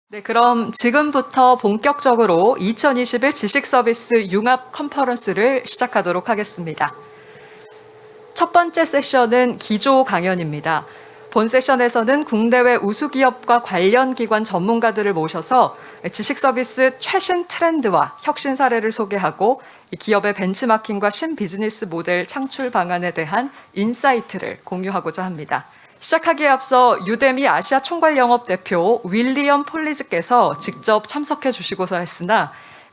네, 그럼 지금부터 본격적으로 2021 지식서비스 융합 컨퍼런스를 시작하도록 하겠습니다. 첫 번째 세션은 기조 강연입니다. 본 세션에서는 국내외 우수기업과 관련 기관 전문가들을 모셔서 지식서비스 최신 트렌드와 혁신 사례를 소개하고 기업의 벤치마킹과 신비즈니스 모델 창출 방안에 대한 인사이트를 공유하고자 합니다. 시작하기에 앞서 유데미 아시아 총괄영업 대표 윌리엄 폴리즈께서 직접 참석해 주시고자 했으나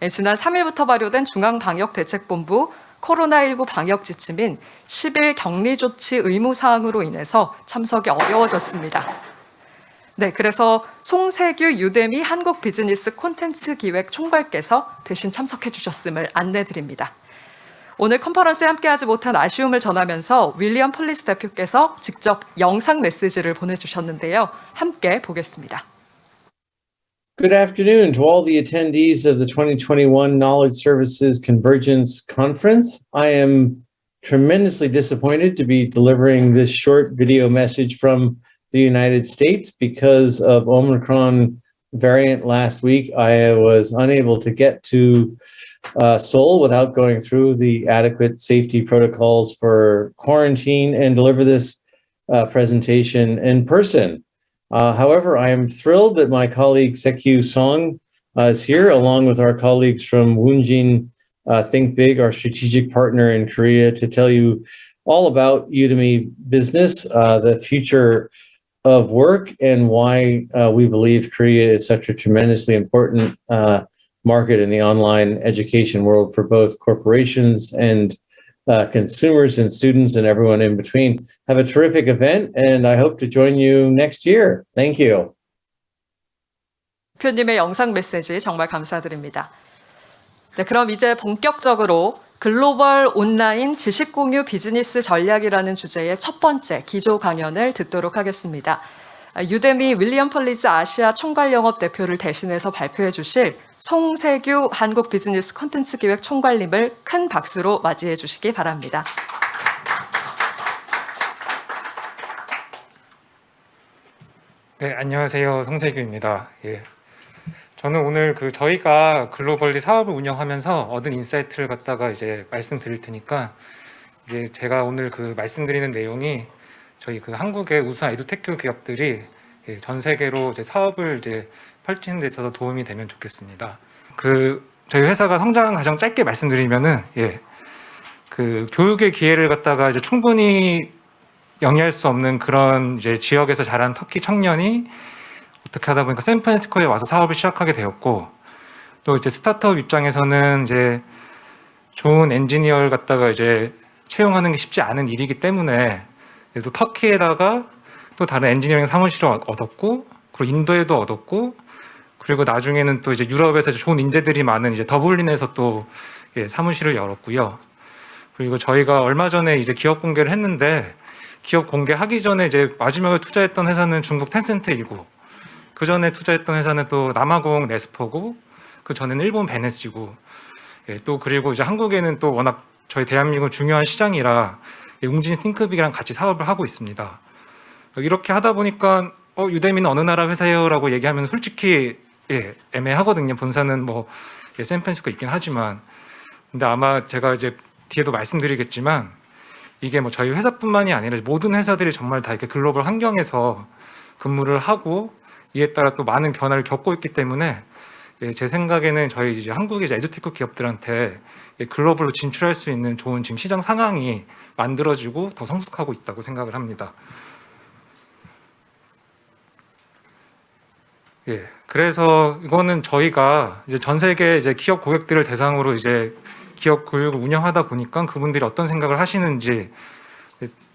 지난 3일부터 발효된 중앙방역대책본부 코로나19 방역 지침인 10일 격리 조치 의무 사항으로 인해서 참석이 어려워졌습니다. 네, 그래서 송세규 유데미 한국 비즈니스 콘텐츠 기획 총괄께서 대신 참석해 주셨음을 안내드립니다. 오늘 컨퍼런스에 함께하지 못한 아쉬움을 전하면서 윌리엄 폴리스 대표께서 직접 영상 메시지를 보내주셨는데요. 함께 보겠습니다. Good afternoon to all the attendees of the 2021 Knowledge Services Convergence Conference. I am tremendously disappointed to be delivering this short video message from the United States because of Omicron variant last week. I was unable to get to Seoul without going through the adequate safety protocols for quarantine and deliver this presentation in person. However, I am thrilled that my colleague Sekyu Song is here, along with our colleagues from Woonjin Think Big, our strategic partner in Korea, to tell you all about Udemy Business, the future of work, and why we believe Korea is such a tremendously important market in the online education world for both corporations and consumers and students and everyone in between. Have a terrific event, and I hope to join you next year. Thank you. 대표님의 영상 메시지 정말 감사드립니다. 네, 그럼 이제 본격적으로 글로벌 온라인 지식 공유 비즈니스 전략이라는 주제의 첫 번째 기조 강연을 듣도록 하겠습니다. 유데미 윌리엄 폴리즈 아시아 총괄영업 대표를 대신해서 발표해 주실 송세규 한국 비즈니스 콘텐츠 기획 총괄님을 큰 박수로 맞이해 주시기 바랍니다. 네, 안녕하세요. 송세규입니다. 예. 저는 오늘 저희가 글로벌리 사업을 운영하면서 얻은 인사이트를 갖다가 이제 말씀드릴 테니까, 이게 제가 오늘 말씀드리는 내용이 저희 한국의 우수한 에듀테크 기업들이 전 세계로 이제 사업을 이제 펼치는 데 있어서 도움이 되면 좋겠습니다. 저희 회사가 성장한 가장 짧게 말씀드리면은, 교육의 기회를 갖다가 이제 충분히 영위할 수 없는 그런 이제 지역에서 자란 터키 청년이 어떻게 하다 보니까 샌프란시스코에 와서 사업을 시작하게 되었고, 또 이제 스타트업 입장에서는 이제 좋은 엔지니어를 갖다가 이제 채용하는 게 쉽지 않은 일이기 때문에, 그래서 터키에다가 또 다른 엔지니어링 사무실을 얻었고, 그리고 인도에도 얻었고, 그리고 나중에는 또 이제 유럽에서 좋은 인재들이 많은 이제 더블린에서 또 사무실을 열었고요. 그리고 저희가 얼마 전에 이제 기업 공개를 했는데, 기업 공개하기 전에 이제 마지막에 투자했던 회사는 중국 텐센트이고, 그 전에 투자했던 회사는 또 남아공 네스퍼고, 그 전에는 일본 베네스고, 또 그리고 이제 한국에는 또 워낙 저희 대한민국 중요한 시장이라 웅진 팅크빅이랑 같이 사업을 하고 있습니다. 이렇게 하다 보니까 유데미는 어느 나라 회사예요라고 얘기하면 솔직히 애매하거든요. 본사는 샌프란시스코 있긴 하지만, 근데 아마 제가 이제 뒤에도 말씀드리겠지만, 이게 저희 회사뿐만이 아니라 모든 회사들이 정말 다 이렇게 글로벌 환경에서 근무를 하고 이에 따라 또 많은 변화를 겪고 있기 때문에, 제 생각에는 저희 이제 한국의 이제 에듀테크 기업들한테 글로벌로 진출할 수 있는 좋은 지금 시장 상황이 만들어지고 더 성숙하고 있다고 생각을 합니다. 그래서 이거는 저희가 이제 전 세계 이제 기업 고객들을 대상으로 이제 기업 교육을 운영하다 보니까 그분들이 어떤 생각을 하시는지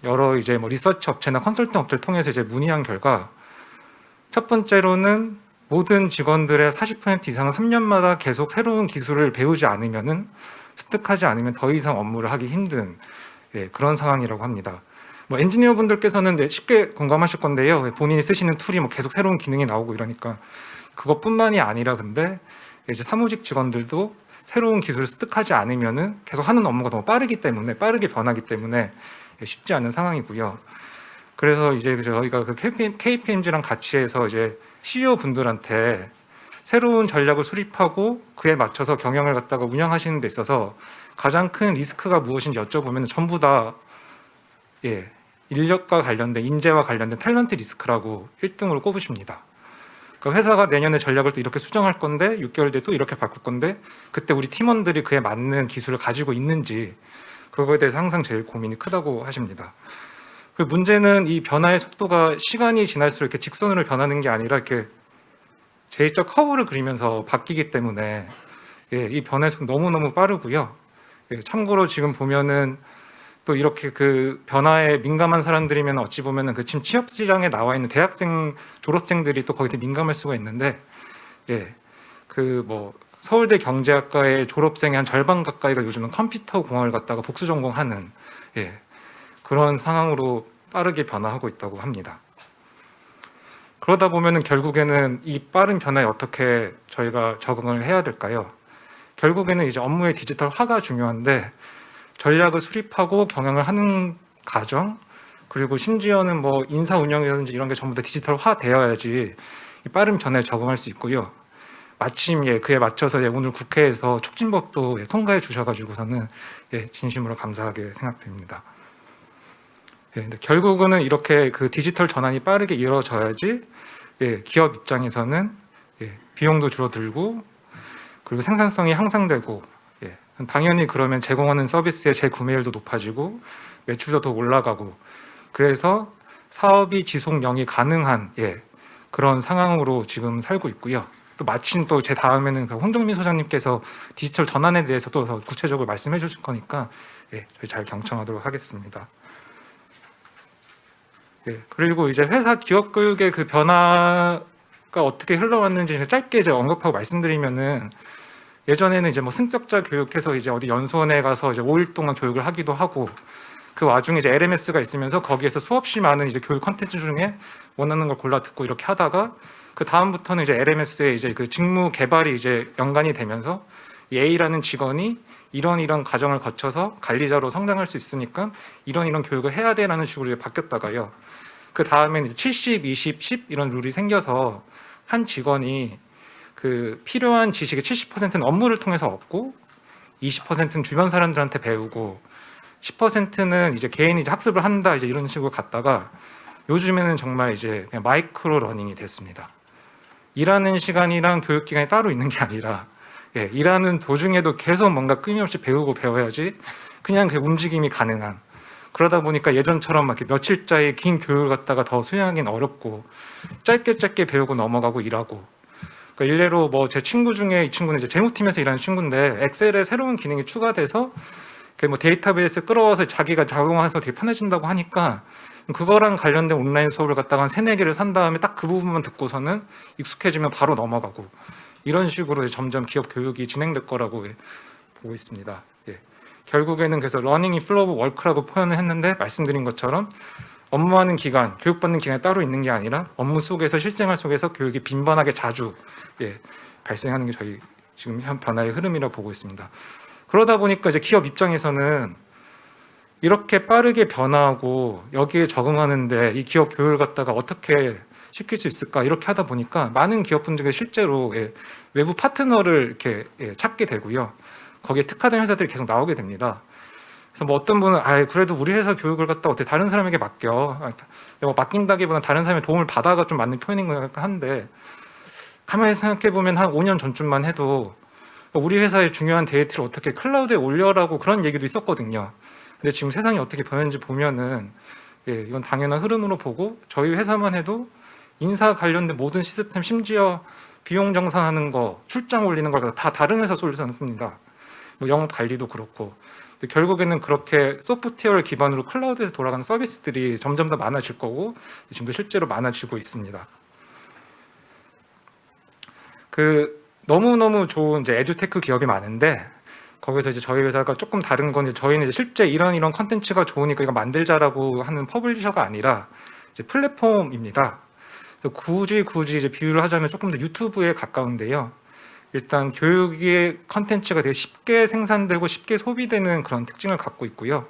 여러 이제 리서치 업체나 컨설팅 업체를 통해서 이제 문의한 결과, 첫 번째로는 모든 직원들의 40% 이상은 3년마다 계속 새로운 기술을 배우지 않으면은, 습득하지 않으면 더 이상 업무를 하기 힘든 그런 상황이라고 합니다. 엔지니어 분들께서는 쉽게 공감하실 건데요. 본인이 쓰시는 툴이 계속 새로운 기능이 나오고 이러니까 그것뿐만이 아니라, 근데 이제 사무직 직원들도 새로운 기술을 습득하지 않으면은 계속 하는 업무가 너무 빠르게 변하기 때문에 쉽지 않은 상황이고요. 그래서 이제 저희가 KPMG랑 같이 해서 이제 CEO 분들한테 새로운 전략을 수립하고 그에 맞춰서 경영을 갖다가 운영하시는 데 있어서 가장 큰 리스크가 무엇인지 여쭤보면 전부 다 인력과 관련된 인재와 관련된 탤런트 리스크라고 1등으로 꼽으십니다. 그러니까 회사가 내년에 전략을 또 이렇게 수정할 건데 6개월 뒤에 또 이렇게 바꿀 건데 그때 우리 팀원들이 그에 맞는 기술을 가지고 있는지 그거에 대해서 항상 제일 고민이 크다고 하십니다. 그 문제는 이 변화의 속도가 시간이 지날수록 이렇게 직선으로 변하는 게 아니라 이렇게 J자 커브를 그리면서 바뀌기 때문에 이 변화의 속도 너무너무 빠르고요. 참고로 지금 보면은 또 이렇게 그 변화에 민감한 사람들이면 어찌 보면은 그 지금 취업 시장에 나와 있는 대학생 졸업생들이 또 거기에 민감할 수가 있는데 그 뭐 서울대 경제학과의 졸업생의 한 절반 가까이가 요즘은 컴퓨터 공학을 갖다가 복수 전공하는 그런 상황으로 빠르게 변화하고 있다고 합니다. 그러다 보면은 결국에는 이 빠른 변화에 어떻게 저희가 적응을 해야 될까요? 결국에는 이제 업무의 디지털화가 중요한데 전략을 수립하고 경영을 하는 과정 그리고 심지어는 뭐 인사 운영이라든지 이런 게 전부 다 디지털화 되어야지 이 빠른 변화에 적응할 수 있고요. 마침 그에 맞춰서 오늘 국회에서 촉진법도 통과해 주셔가지고서는 진심으로 감사하게 생각됩니다. 근데 결국은 이렇게 그 디지털 전환이 빠르게 이루어져야지 기업 입장에서는 비용도 줄어들고 그리고 생산성이 향상되고 당연히 그러면 제공하는 서비스의 재구매율도 높아지고 매출도 더 올라가고 그래서 사업이 지속령이 가능한 그런 상황으로 지금 살고 있고요. 또 마침 또 제 다음에는 홍정민 소장님께서 디지털 전환에 대해서 또 더 구체적으로 말씀해 주실 거니까 저희 잘 경청하도록 하겠습니다. 그리고 이제 회사 기업 교육의 그 변화가 어떻게 흘러왔는지 짧게 이제 언급하고 말씀드리면은 예전에는 이제 뭐 승격자 교육해서 이제 어디 연수원에 가서 이제 5일 동안 교육을 하기도 하고 그 와중에 이제 LMS가 있으면서 거기에서 수없이 많은 이제 교육 컨텐츠 중에 원하는 걸 골라 듣고 이렇게 하다가 그 다음부터는 이제 LMS의 이제 그 직무 개발이 이제 연관이 되면서 이 A라는 직원이 이런 과정을 거쳐서 관리자로 성장할 수 있으니까 이런 교육을 해야 돼라는 식으로 이제 바뀌었다가요. 그 다음에는 이제 70, 20, 10 이런 룰이 생겨서 한 직원이 그 필요한 지식의 70%는 업무를 통해서 얻고 20%는 주변 사람들한테 배우고 10%는 이제 개인이 이제 학습을 한다 이제 이런 식으로 갔다가 요즘에는 정말 이제 그냥 마이크로 러닝이 됐습니다. 일하는 시간이랑 교육 기간이 따로 있는 게 아니라 일하는 도중에도 계속 뭔가 끊임없이 배우고 배워야지 그냥 그 움직임이 가능한 그러다 보니까 예전처럼 막 이렇게 며칠짜리 긴 교육을 갖다가 더 수행하기는 어렵고 짧게 배우고 넘어가고 일하고 그러니까 일례로 뭐 제 친구 중에 이 친구는 이제 재무팀에서 일하는 친구인데 엑셀에 새로운 기능이 추가돼서 뭐 데이터베이스 끌어와서 자기가 작용해서 되게 편해진다고 하니까 그거랑 관련된 온라인 수업을 갖다가 한 3-4개를 산 다음에 딱 그 부분만 듣고서는 익숙해지면 바로 넘어가고 이런 식으로 점점 기업 교육이 진행될 거라고 보고 있습니다. 결국에는 그래서 러닝이 플로우 오브 워크라고 표현을 했는데 말씀드린 것처럼 업무하는 기간, 교육받는 기간이 따로 있는 게 아니라 업무 속에서 실생활 속에서 교육이 빈번하게 자주 발생하는 게 저희 지금 현 변화의 흐름이라고 보고 있습니다. 그러다 보니까 이제 기업 입장에서는 이렇게 빠르게 변화하고 여기에 적응하는데 이 기업 교육을 갖다가 어떻게 시킬 수 있을까 이렇게 하다 보니까 많은 기업분들이 실제로 외부 파트너를 이렇게 찾게 되고요. 거기에 특화된 회사들이 계속 나오게 됩니다. 그래서 뭐 어떤 분은 그래도 우리 회사 교육을 갖다 어떻게 다른 사람에게 맡겨 뭐 맡긴다기보다는 다른 사람의 도움을 받아가 좀 맞는 표현인 것 같긴 한데 가만히 생각해 보면 한 5년 전쯤만 해도 우리 회사의 중요한 데이터를 어떻게 클라우드에 올려라고 그런 얘기도 있었거든요. 근데 지금 세상이 어떻게 변했는지 보면은 이건 당연한 흐름으로 보고 저희 회사만 해도 인사 관련된 모든 시스템 심지어 비용 정산하는 거, 출장 올리는 걸 다 다른 회사 솔루션 씁니다. 뭐 영업 관리도 그렇고 결국에는 그렇게 소프트웨어를 기반으로 클라우드에서 돌아가는 서비스들이 점점 더 많아질 거고 지금도 실제로 많아지고 있습니다. 그 너무너무 좋은 이제 에듀테크 기업이 많은데 거기서 이제 저희 회사가 조금 다른 건 저희는 이제 실제 이런 컨텐츠가 좋으니까 이거 만들자라고 하는 퍼블리셔가 아니라 이제 플랫폼입니다. 그래서 굳이 이제 비유를 하자면 조금 더 유튜브에 가까운데요. 일단 교육의 컨텐츠가 되게 쉽게 생산되고 쉽게 소비되는 그런 특징을 갖고 있고요.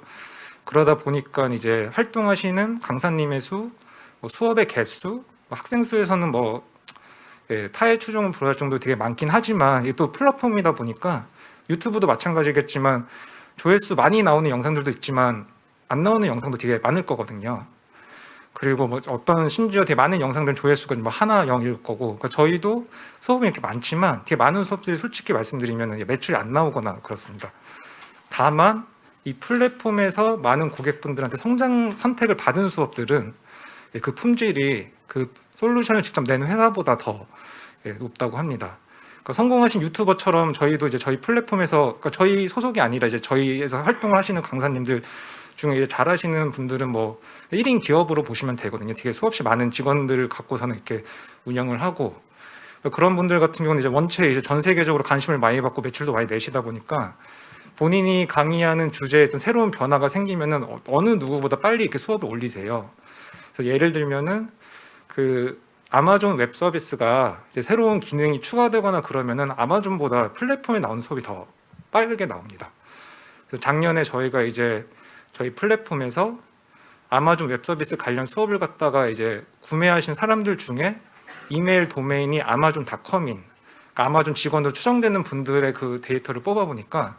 그러다 보니까 이제 활동하시는 강사님의 수, 뭐 수업의 개수, 뭐 학생 수에서는 뭐 타의 추종은 불허할 정도로 되게 많긴 하지만 이게 또 플랫폼이다 보니까 유튜브도 마찬가지겠지만 조회수 많이 나오는 영상들도 있지만 안 나오는 영상도 되게 많을 거거든요. 그리고 뭐 어떤 심지어 되게 많은 영상들은 조회수가 뭐 하나 0일 거고, 그러니까 저희도 수업이 이렇게 많지만 되게 많은 수업들이 솔직히 말씀드리면 매출이 안 나오거나 그렇습니다. 다만 이 플랫폼에서 많은 고객분들한테 성장 선택을 받은 수업들은 그 품질이 그 솔루션을 직접 내는 회사보다 더 높다고 합니다. 그러니까 성공하신 유튜버처럼 저희도 이제 저희 플랫폼에서, 그러니까 저희 소속이 아니라 이제 저희에서 활동을 하시는 강사님들 중에 이제 잘하시는 분들은 뭐 1인 기업으로 보시면 되거든요. 되게 수없이 많은 직원들을 갖고서는 이렇게 운영을 하고, 그러니까 그런 분들 같은 경우는 이제 원체 이제 전 세계적으로 관심을 많이 받고 매출도 많이 내시다 보니까 본인이 강의하는 주제에 어떤 새로운 변화가 생기면은 어느 누구보다 빨리 이렇게 수업을 올리세요. 그래서 예를 들면은 그 아마존 웹 서비스가 이제 새로운 기능이 추가되거나 그러면은 아마존보다 플랫폼에 나오는 수업이 더 빠르게 나옵니다. 그래서 작년에 저희가 이제 저희 플랫폼에서 아마존 웹 서비스 관련 수업을 갖다가 이제 구매하신 사람들 중에 이메일 도메인이 아마존.com인, 그러니까 아마존 직원으로 추정되는 분들의 그 데이터를 뽑아 보니까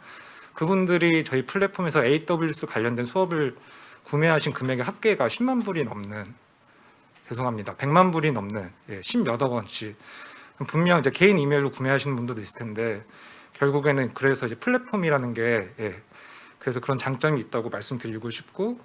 그분들이 저희 플랫폼에서 AWS 관련된 수업을 구매하신 금액의 합계가 10만 불이 넘는, 죄송합니다, 100만 불이 넘는 10몇억 원치. 분명 이제 개인 이메일로 구매하시는 분들도 있을 텐데 결국에는 그래서 이제 플랫폼이라는 게 그래서 그런 장점이 있다고 말씀드리고 싶고,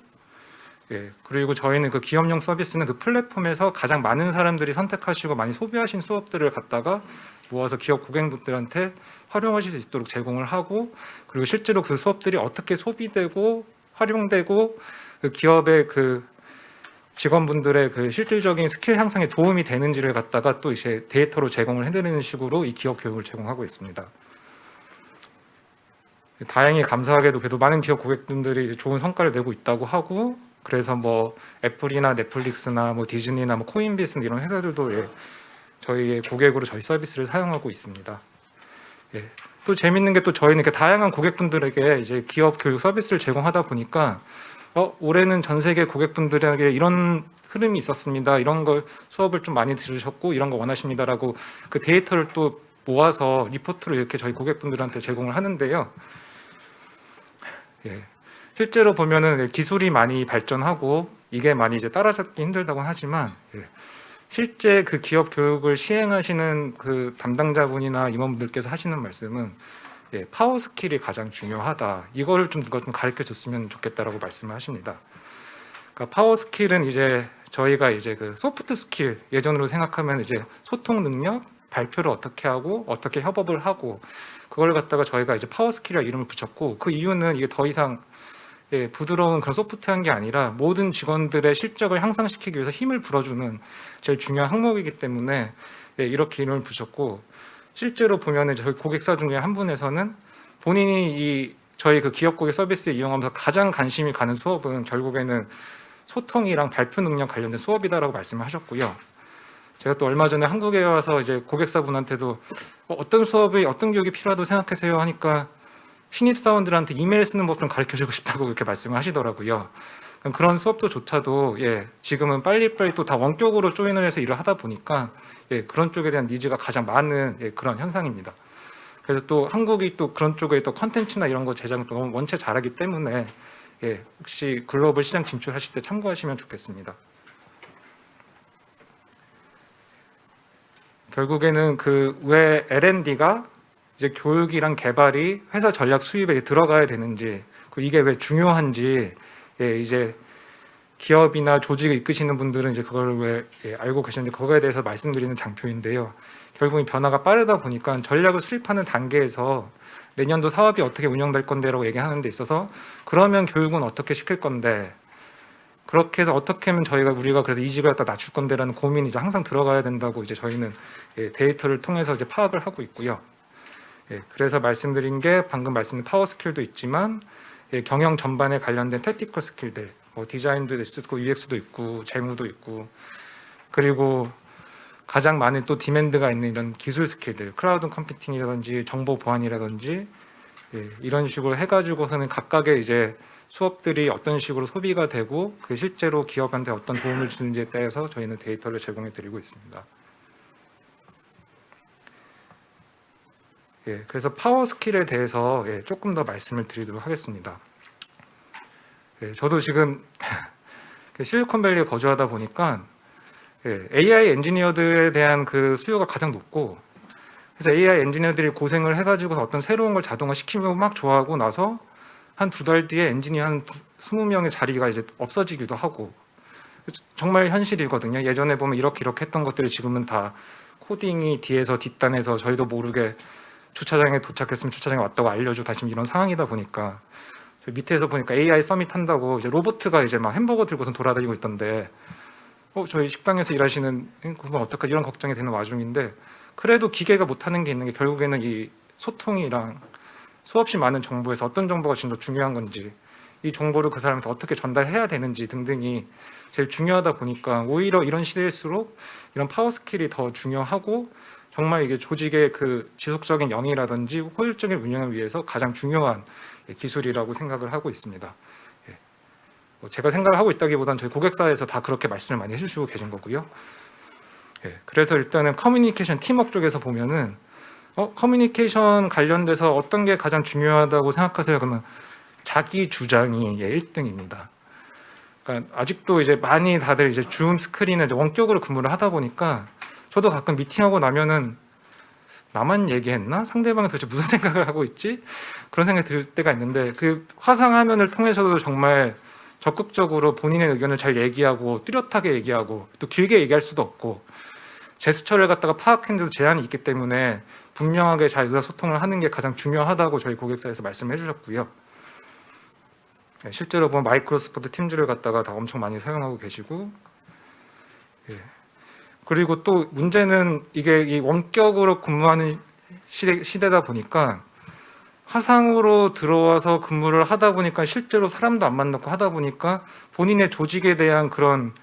그리고 저희는 그 기업용 서비스는 그 플랫폼에서 가장 많은 사람들이 선택하시고 많이 소비하신 수업들을 갖다가 모아서 기업 고객분들한테 활용하실 수 있도록 제공을 하고, 그리고 실제로 그 수업들이 어떻게 소비되고 활용되고 그 기업의 그 직원분들의 그 실질적인 스킬 향상에 도움이 되는지를 갖다가 또 이제 데이터로 제공을 해드리는 식으로 이 기업 교육을 제공하고 있습니다. 다행히 감사하게도 그래도 많은 기업 고객분들이 좋은 성과를 내고 있다고 하고, 그래서 뭐 애플이나 넷플릭스나 뭐 디즈니나 뭐 코인비스 이런 회사들도 저희의 고객으로 저희 서비스를 사용하고 있습니다. 또 재밌는 게 또 저희는 이렇게 다양한 고객분들에게 이제 기업 교육 서비스를 제공하다 보니까 올해는 전 세계 고객분들에게 이런 흐름이 있었습니다, 이런 걸 수업을 좀 많이 들으셨고 이런 거 원하십니다라고 그 데이터를 또 모아서 리포트로 이렇게 저희 고객분들한테 제공을 하는데요. 실제로 보면은 기술이 많이 발전하고 이게 많이 이제 따라잡기 힘들다고 하지만 실제 그 기업 교육을 시행하시는 그 담당자분이나 임원분들께서 하시는 말씀은 파워 스킬이 가장 중요하다, 이거를 좀 누가 좀 가르쳐 줬으면 좋겠다라고 말씀을 하십니다. 그러니까 파워 스킬은 이제 저희가 이제 그 소프트 스킬 예전으로 생각하면 이제 소통 능력, 발표를 어떻게 하고 어떻게 협업을 하고, 그걸 갖다가 저희가 이제 파워 스킬이라고 이름을 붙였고, 그 이유는 이게 더 이상 부드러운 그런 소프트한 게 아니라 모든 직원들의 실적을 향상시키기 위해서 힘을 불어주는 제일 중요한 항목이기 때문에 이렇게 이름을 붙였고, 실제로 보면은 저희 고객사 중에 한 분에서는 본인이 이 저희 그 기업 고객 서비스 이용하면서 가장 관심이 가는 수업은 결국에는 소통이랑 발표 능력 관련된 수업이다라고 말씀하셨고요. 제가 또 얼마 전에 한국에 와서 이제 고객사분한테도 어떤 수업이 어떤 교육이 필요하다고 생각하세요 하니까 신입사원들한테 이메일 쓰는 법 좀 가르쳐주고 싶다고 그렇게 말씀을 하시더라고요. 그런 수업도조차도 지금은 빨리빨리 또 다 원격으로 조인을 해서 일을 하다 보니까 그런 쪽에 대한 니즈가 가장 많은 그런 현상입니다. 그래서 또 한국이 또 그런 쪽에 또 컨텐츠나 이런 거 제작을 또 원체 잘하기 때문에 혹시 글로벌 시장 진출하실 때 참고하시면 좋겠습니다. 결국에는 그 왜 L&D가 이제 교육이랑 개발이 회사 전략 수입에 들어가야 되는지, 이게 왜 중요한지 이제 기업이나 조직을 이끄시는 분들은 이제 그걸 왜 알고 계시는데 그거에 대해서 말씀드리는 장표인데요. 결국은 변화가 빠르다 보니까 전략을 수립하는 단계에서 내년도 사업이 어떻게 운영될 건데라고 얘기하는 데 있어서 그러면 교육은 어떻게 시킬 건데, 그렇게 해서 어떻게 하면 우리가 그래서 이 집을 갖다 낮출 건데라는 고민이 이제 항상 들어가야 된다고 이제 저희는 데이터를 통해서 이제 파악을 하고 있고요. 그래서 말씀드린 게 방금 말씀드린 파워 스킬도 있지만 경영 전반에 관련된 택티컬 스킬들, 뭐 디자인도 있고 UX도 있고 재무도 있고, 그리고 가장 많은 또 디맨드가 있는 이런 기술 스킬들, 클라우드 컴퓨팅이라든지 정보 보안이라든지 이런 식으로 해가지고서는 각각의 이제 수업들이 어떤 식으로 소비가 되고 그 실제로 기업한테 어떤 도움을 주는지에 대해서 저희는 데이터를 제공해 드리고 있습니다. 그래서 파워 스킬에 대해서 조금 더 말씀을 드리도록 하겠습니다. 저도 지금 실리콘밸리에 거주하다 보니까 AI 엔지니어들에 대한 그 수요가 가장 높고, 그래서 AI 엔지니어들이 고생을 해가지고 어떤 새로운 걸 자동화 시키고 막 좋아하고 나서 한 2달 뒤에 엔지니어 한 20명의 자리가 이제 없어지기도 하고, 정말 현실이거든요. 예전에 보면 이렇게 했던 것들이 지금은 다 코딩이 뒤에서 뒷단에서 저희도 모르게 주차장에 도착했으면 주차장에 왔다고 알려주고 다시 이런 상황이다 보니까, 밑에서 보니까 AI 서밋 한다고 이제 로봇가 이제 막 햄버거 들고서 돌아다니고 있던데, 저희 식당에서 일하시는 그건 어떡하지 이런 걱정이 되는 와중인데, 그래도 기계가 못하는 게 있는 게 결국에는 이 소통이랑 수없이 많은 정보에서 어떤 정보가 지금 더 중요한 건지, 이 정보를 그 사람한테 어떻게 전달해야 되는지 등등이 제일 중요하다 보니까, 오히려 이런 시대일수록 이런 파워 스킬이 더 중요하고, 정말 이게 조직의 그 지속적인 영위라든지 효율적인 운영을 위해서 가장 중요한 기술이라고 생각을 하고 있습니다. 제가 생각을 하고 있다기보다는 저희 고객사에서 다 그렇게 말씀을 많이 해주시고 계신 거고요. 그래서 일단은 커뮤니케이션 팀워크 쪽에서 보면은 커뮤니케이션 관련돼서 어떤 게 가장 중요하다고 생각하세요? 그러면 자기 주장이 1등입니다. 그러니까 아직도 이제 많이 다들 이제 줌 스크린에 이제 원격으로 근무를 하다 보니까, 저도 가끔 미팅하고 나면은 나만 얘기했나? 상대방이 도대체 무슨 생각을 하고 있지? 그런 생각이 들 때가 있는데, 그 화상화면을 통해서도 정말 적극적으로 본인의 의견을 잘 얘기하고 뚜렷하게 얘기하고 또 길게 얘기할 수도 없고, 제스처를 갖다가 파악했는데도 제한이 있기 때문에 분명하게 잘 의사소통을 하는 게 가장 중요하다고 저희 고객사에서 말씀해 주셨고요. 실제로 보면 마이크로소프트 팀즈를 갖다가 다 엄청 많이 사용하고 계시고, 그리고 또 문제는 이게 이 원격으로 근무하는 시대다 보니까, 화상으로 들어와서 근무를 하다 보니까 실제로 사람도 안 만나고 하다 보니까 본인의 조직에 대한 그런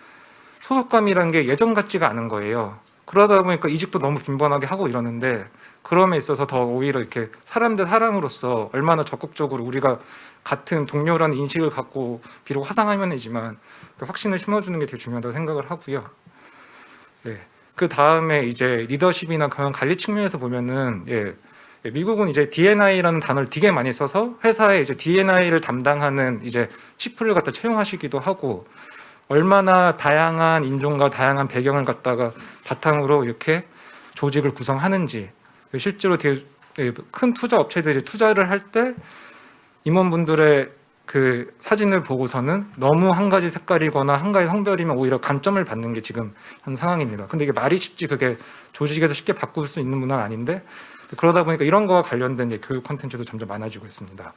소속감이라는 게 예전 같지가 않은 거예요. 그러다 보니까 이직도 너무 빈번하게 하고 이러는데, 그럼에 있어서 더 오히려 이렇게 사람 대 사람으로서 얼마나 적극적으로 우리가 같은 동료라는 인식을 갖고, 비록 화상화면이지만 확신을 심어주는 게 되게 중요하다고 생각을 하고요. 그 다음에 이제 리더십이나 그런 관리 측면에서 보면은, 미국은 이제 D&I라는 단어를 되게 많이 써서 회사에 이제 D&I를 담당하는 이제 치프를 갖다 채용하시기도 하고, 얼마나 다양한 인종과 다양한 배경을 갖다가 바탕으로 이렇게 조직을 구성하는지, 실제로 되게 큰 투자 업체들이 투자를 할 때 임원분들의 그 사진을 보고서는 너무 한 가지 색깔이거나 한 가지 성별이면 오히려 감점을 받는 게 지금 현 상황입니다. 근데 이게 말이 쉽지 그게 조직에서 쉽게 바꿀 수 있는 문화는 아닌데, 그러다 보니까 이런 거와 관련된 교육 콘텐츠도 점점 많아지고 있습니다.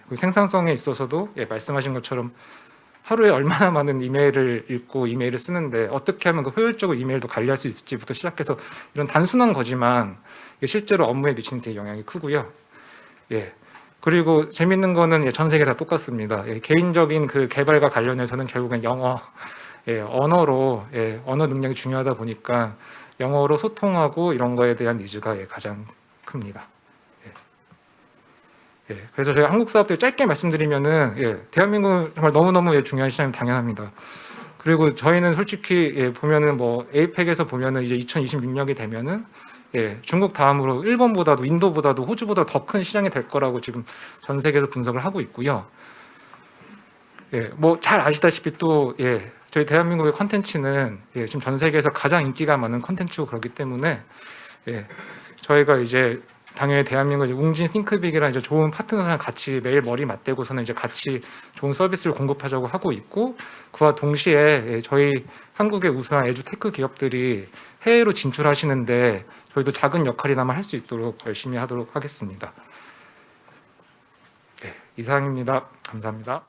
그 생산성에 있어서도 말씀하신 것처럼 하루에 얼마나 많은 이메일을 읽고 이메일을 쓰는데 어떻게 하면 그 효율적으로 이메일도 관리할 수 있을지부터 시작해서 이런 단순한 거지만 실제로 업무에 미치는 되게 영향이 크고요. 그리고 재밌는 거는 전 세계 다 똑같습니다. 개인적인 그 개발과 관련해서는 결국엔 영어, 언어로 언어 능력이 중요하다 보니까 영어로 소통하고 이런 거에 대한 니즈가 가장 큽니다. 그래서 저희가 한국 사업들 짧게 말씀드리면은 대한민국은 정말 너무너무 중요한 시장이 당연합니다. 그리고 저희는 솔직히 보면은 뭐 에이펙에서 보면은 이제 2026년이 되면은 중국 다음으로 일본보다도 인도보다도 호주보다 더 큰 시장이 될 거라고 지금 전 세계에서 분석을 하고 있고요. 뭐 잘 아시다시피 또 저희 대한민국의 컨텐츠는 지금 전 세계에서 가장 인기가 많은 컨텐츠고 그렇기 때문에 저희가 이제 당연히 대한민국 웅진 띵크빅이랑 이제 좋은 파트너랑 같이 매일 머리 맞대고서는 이제 같이 좋은 서비스를 공급하자고 하고 있고, 그와 동시에 저희 한국의 우수한 에듀테크 기업들이 해외로 진출하시는데 저희도 작은 역할이나마 할 수 있도록 열심히 하도록 하겠습니다. 이상입니다. 감사합니다.